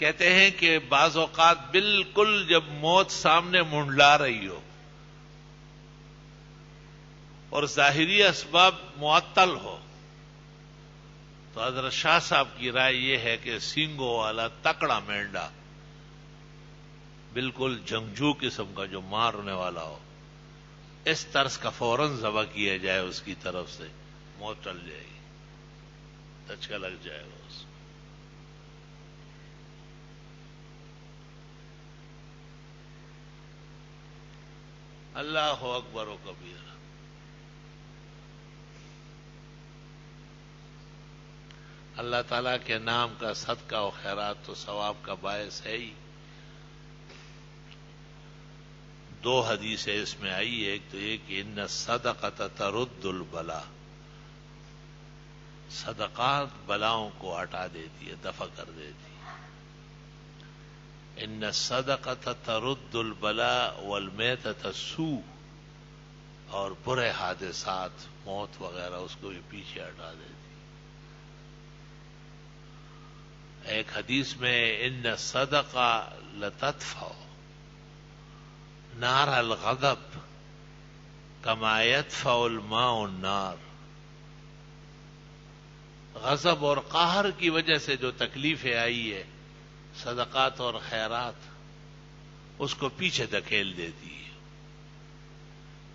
کہتے ہیں کہ بعض اوقات بالکل جب موت سامنے منڈلا رہی ہو اور ظاہری اسباب معطل ہو تو حضرت شاہ صاحب کی رائے یہ ہے کہ سینگوں والا تکڑا مینڈا بالکل جنگجو قسم کا جو مارنے والا ہو اس طرز کا فوراً ذبح کیا جائے، اس کی طرف سے موت ٹل جائے گی، دھچکا لگ جائے گا اس کو۔ اللہ اکبر و کبیرہ۔ اللہ تعالیٰ کے نام کا صدقہ و خیرات تو ثواب کا باعث ہے ہی۔ دو حدیثیں اس میں آئی، ایک تو یہ کہ ان الصدقۃ ترد البلا، صدقات بلاؤں کو ہٹا دیتی ہے، دفع کر دیتی ہے۔ ان الصدقۃ ترد البلا والمیتۃ السوء، اور برے حادثات، موت وغیرہ اس کو بھی پیچھے ہٹا دیتی۔ ایک حدیث میں ان الصدقہ لتدفع نار الغضب کما يدفع الماء النار، غضب اور قہر کی وجہ سے جو تکلیفیں آئی ہے، صدقات اور خیرات اس کو پیچھے دھکیل دیتی ہے،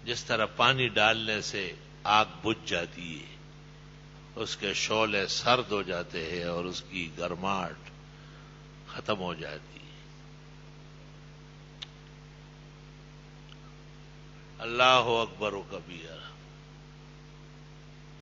جس طرح پانی ڈالنے سے آگ بجھ جاتی ہے، اس کے شعلے سرد ہو جاتے ہیں اور اس کی گرماہٹ ختم ہو جاتی ہے۔ اللہ اکبر و کبیرہ۔